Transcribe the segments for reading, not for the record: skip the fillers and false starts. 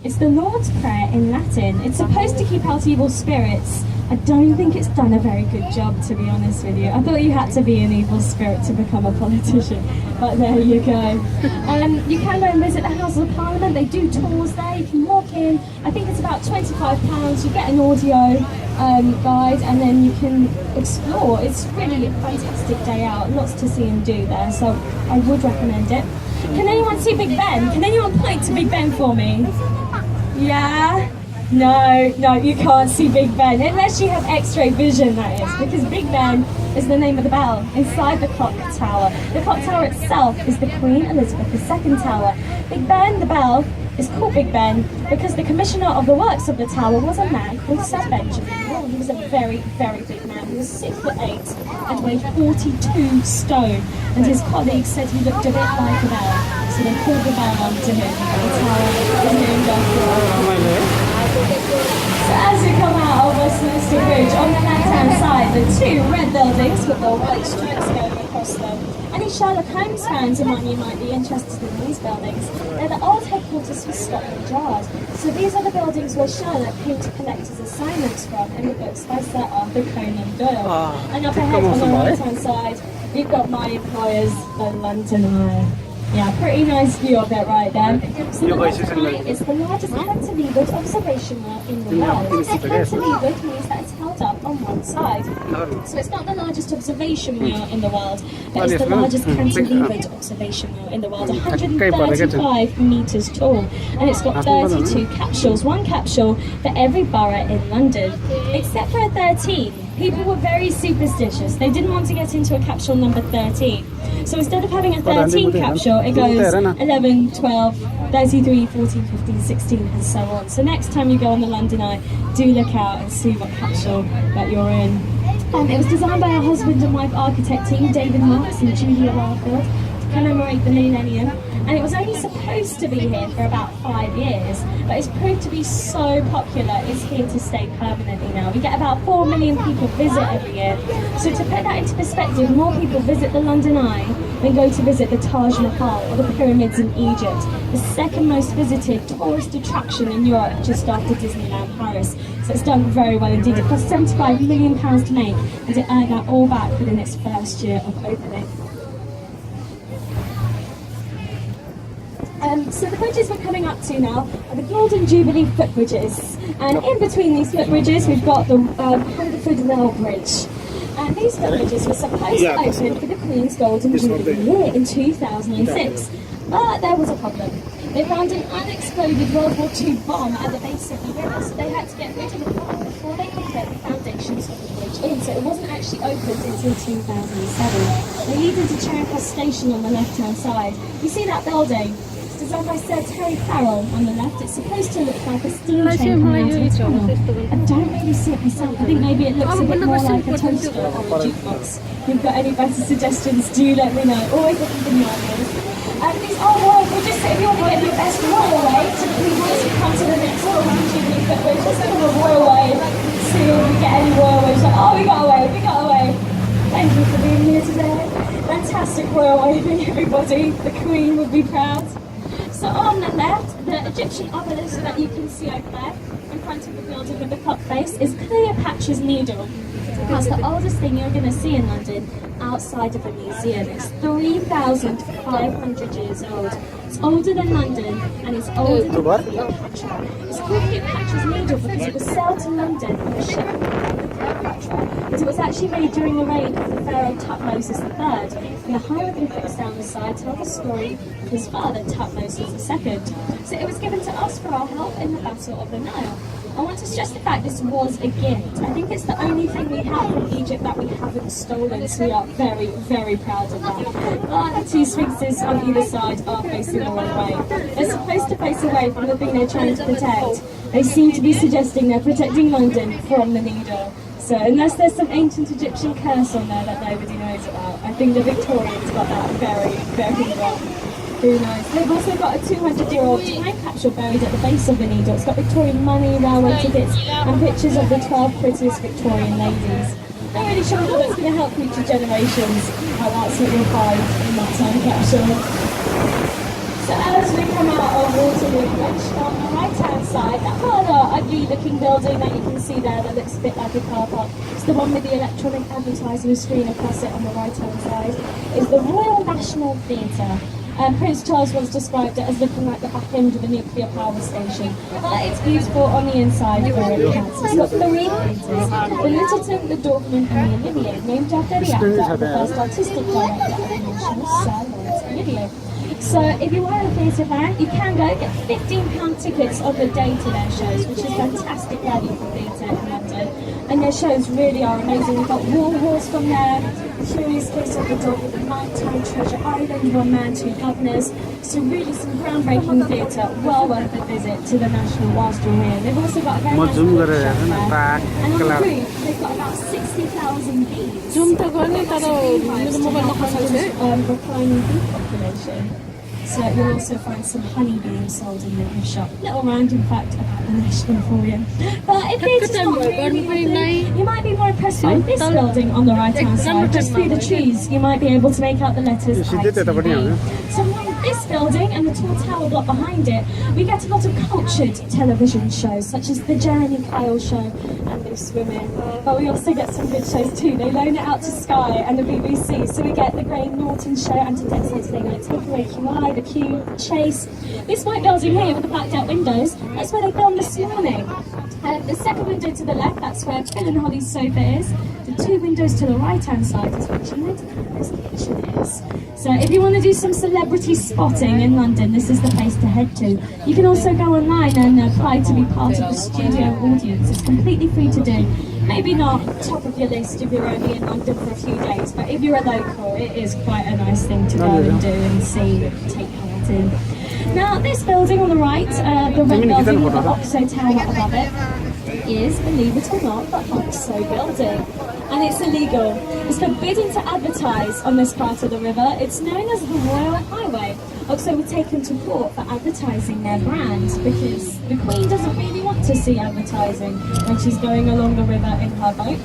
It's the Lord's Prayer in Latin. It's supposed to keep out evil spirits. I don't think it's done a very good job, to be honest with you. I thought you had to be an evil spirit to become a politician, but there you go. You can go and visit the House of Parliament. They do tours there. You can walk in. I think it's about £25. You get an audio guide, and then you can explore. It's really a fantastic day out. Lots to see and do there, so I would recommend it. Can anyone see Big Ben? Can anyone point to Big Ben for me? Yeah? No, you can't see Big Ben, unless you have X-ray vision, that is, because Big Ben is the name of the bell inside the clock tower. The clock tower itself is the Queen Elizabeth II Tower. Big Ben, the bell, is called Big Ben because the commissioner of the works of the tower was a man called Sir Benjamin Wall. He was a very, very big man. He was 6'8" and weighed 42 stone. And his colleagues said he looked a bit like a bell, so they called the bell after him. The tower is named after him. So as you come out of Westminster Bridge, on the left-hand side, the two red buildings with the white stripes going across them. Any Sherlock Holmes fans among you might be interested in these buildings. They're the old headquarters for Scotland Yard. So these are the buildings where Sherlock came to collect his assignments from in the books by Sir Arthur Conan Doyle. And up ahead on the right-hand side, you've got my employers, the London Eye. Yeah, pretty nice view of it right there. So the London Eye is the largest cantilevered observation in the world. Cantilevered means that it's held up on one side. So it's not the largest observation wheel in the world, but it's the largest cantilevered observation wheel in the world, 135 meters tall. And it's got 32 capsules, one capsule for every borough in London, except for 13. People were very superstitious. They didn't want to get into a capsule number 13. So instead of having a 13 capsule, it goes 11, 12, 33, 14, 15, 16, and so on. So next time you go on the London Eye, do look out and see what capsule that you're in. It was designed by our husband and wife architect team, David Marks and Julia Wildfield, to commemorate the millennium. And it was only supposed to be here for about 5 years, but it's proved to be so popular, it's here to stay permanently now. We get about 4 million people visit every year. So to put that into perspective, more people visit the London Eye than go to visit the Taj Mahal or the pyramids in Egypt, the second most visited tourist attraction in Europe just after Disneyland Paris. So it's done very well indeed. It cost £75 million to make, and it earned that all back within its first year of opening. So the bridges we're coming up to now are the Golden Jubilee footbridges, and in between these footbridges we've got the Hungerford Rail Bridge. And these footbridges were supposed to open for the Queen's Golden Jubilee year in 2006, but there was a problem. They found an unexploded World War II bomb at the base of the river, so they had to get rid of the bomb before they could put the foundations of the bridge in, so it wasn't actually opened until 2007. They lead into Charing Cross Station on the left-hand side. You see that building? Designed by Sir Terry Farrell on the left. It's supposed to look like a steam train coming out of a tunnel. I don't really see it myself. I think maybe it looks a bit more like a toaster or a jukebox. If you've got any better suggestions, do let me know. Always looking for new ideas. These are royal bridges, so if you want to get the best royal way to please come to the next Golden Jubilee footbridge, just go to a royal way, see if we get any royal waves. Like, oh, we got away. Thank you for being here today. Fantastic royal waving, everybody. The Queen would be proud. So on the left, the Egyptian obelisk that you can see over there in front of the building with the clock face is Cleopatra's Needle. That's the oldest thing you're going to see in London outside of a museum. It's 3,500 years old. It's older than London and it's older than Cleopatra. It's called Cleopatra's Needle because it was sailed to London on a ship called Cleopatra. It was actually made during the reign of the Pharaoh Thutmose III, and the hieroglyphics down the side tell the story of his father Thutmose II. So it was given to us for our help in the Battle of the Nile. I want to stress the fact this was a gift. I think it's the only thing we have from Egypt that we haven't stolen, so we are very, very proud of that. The two sphinxes on either side are facing the wrong way. They're supposed to face away from the thing they're trying to protect. They seem to be suggesting they're protecting London from the needle. So unless there's some ancient Egyptian curse on there that nobody knows about, I think the Victorians got that very, very wrong. Very nice. They've also got a 200-year-old time capsule buried at the base of the needle. It's got Victorian money, railway tickets, and pictures of the 12 prettiest Victorian ladies. Not really sure how that's going to help future generations, how that's what you'll find in that time capsule. So as we come out of Waterloo Bridge, on the right-hand side, that rather ugly looking building that you can see there that looks a bit like a car park, it's the one with the electronic advertising screen across it on the right hand side, is the Royal National Theatre. Prince Charles once described it as looking like the back end of a nuclear power station. But it's beautiful on the inside for it counts. It's got three theatres, the Lyttelton, the Dorfman and the Olivier, named after the actor and the first artistic director of the national, Sir Laurence Olivier. So if you are a theatre fan, you can go get £15 tickets on the day to their shows, which is fantastic value for theatre in London. And their shows really are amazing. We've got War Horse from there, The Curious Case of the Dog, The Nighttime Treasure Island, One Man, Two Governors. So really some groundbreaking theatre, well worth a visit to the National whilst you're here. They've also got a very nice little shop there. And on the roof, they've got about 60,000 bees. Reclining bee population. So you'll also find some honey being sold in the shop. Little random fact about the National for you. But if it's not really, you might be more impressed with this building on the right hand side. Just through the trees, you might be able to make out the letters ITV. So like this building and the tall tower block behind it, we get a lot of cultured television shows, such as the Jeremy Kyle Show and Loose Women. But we also get some good shows too. They loan it out to Sky and the BBC. So we get the Graham Norton Show, Anti-Death Saturday Night Takeaway, QI, The Q, Chase. This white building here with the blacked out windows, that's where they filmed this morning. The second window to the left, that's where Phil and Holly's sofa is. The two windows to the right hand side is where Jeanette Harper's kitchen is. So if you want to do some celebrity spotting in London, this is the place to head to. You can also go online and apply to be part of the studio audience. It's completely free to do. Maybe not top of your list if you're only in London for a few days, but if you're a local, it is quite a nice thing to go and do and see, take part in. Now, this building on the right, the red building with the Oxo Tower above it, is, believe it or not, the Oxo building. And it's illegal. It's forbidden to advertise on this part of the river. It's known as the Royal Highway. Oxo were taken to court for advertising their brand because the Queen doesn't really want to see advertising when she's going along the river in her boat.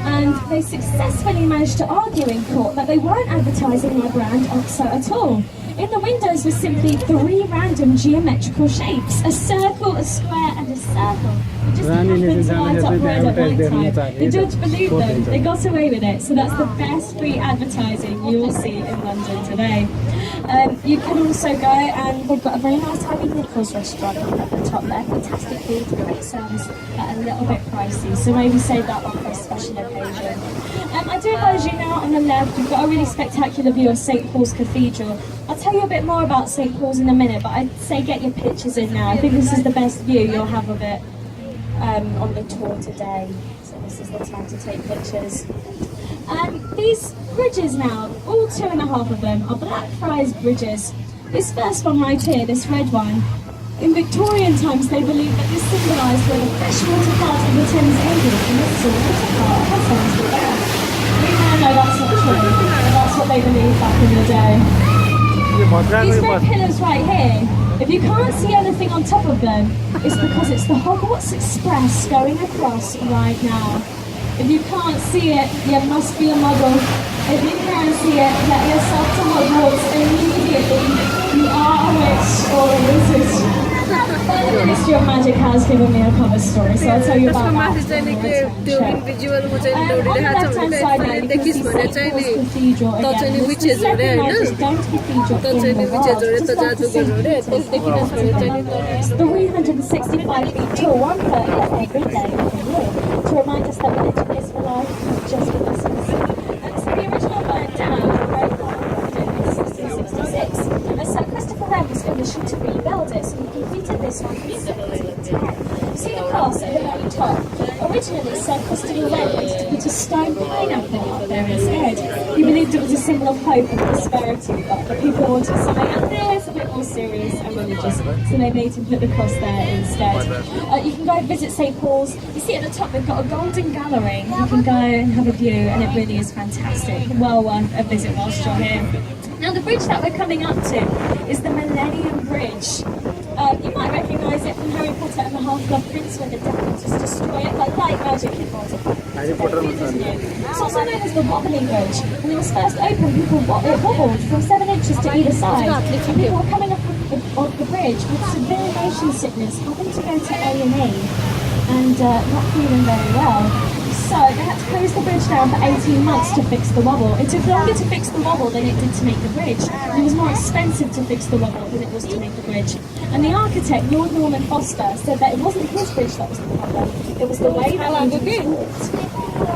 And they successfully managed to argue in court that they weren't advertising my brand Oxo at all. In the windows were simply three random geometrical shapes, a circle, a square and a circle. It just happened to light up red at night time. The judge believed them, they got away with it, so that's the best free advertising you will see in London today. You can also go and they've got a very nice Harry Nichols restaurant at the top there, fantastic food, great service, but a little bit pricey, so maybe save that one for a special occasion. I do advise you now on the left, you've got a really spectacular view of St Paul's Cathedral. I'll tell you a bit more about St Paul's in a minute, but I'd say get your pictures in now. I think this is the best view you'll have of it on the tour today, so this is the time to take pictures. These bridges now, all 2.5 of them, are Blackfriars bridges. This first one right here, this red one, in Victorian times they believed that this symbolised where the freshwater part of the Thames ended and the saltwater part of the Thames began. We now know that's not true, but that's what they believed back in the day. These red pillars right here, if you can't see anything on top of them, it's because it's the Hogwarts Express going across right now. If you can't see it, you must be a muggle. If you can see it, get yourself to Hogwarts immediately. You are a witch or a wizard. The Ministry of Magic has given me a cover story, so I'll tell you about that. On the left-hand side now, you can see St. Paul's Cathedral again. This is the second largest domed cathedral in the world. Just after St. Peter's. It's 365 feet tall, 1/3 every day of the year, to remind us that religion is for life, not just for us. So the original burned down in 1666, and Sir Christopher Wren was commissioned to rebuild it, so he completed this one in 1710. See the cross at the very top? Originally, Sir Christopher Wren wanted to put a stone pineapple up there instead. He believed it was a symbol of hope and prosperity, but the people wanted something up there a bit more serious and religious, so they made him put the cross there instead. You can go visit St Paul's. You see at the top they've got a golden gallery. You can go and have a view, and it really is fantastic. Well worth a visit whilst you're here. Now the bridge that we're coming up to is the Millennium Bridge. You might recognise it from Harry Potter and the Half-Blood Prince when the Death Eaters destroy it, like light magic in It's also known as the Wobbling Bridge. When it was first opened, it wobbled from 7 inches to either side. And people were coming up of the bridge with severe motion sickness, having to go to A&E and not feeling very well. So they had to close the bridge down for 18 months to fix the wobble. It took longer to fix the wobble than it did to make the bridge. And it was more expensive to fix the wobble than it was to make the bridge. And the architect, Lord Norman Foster, said that it wasn't his bridge that was the problem. It was the way that it was built.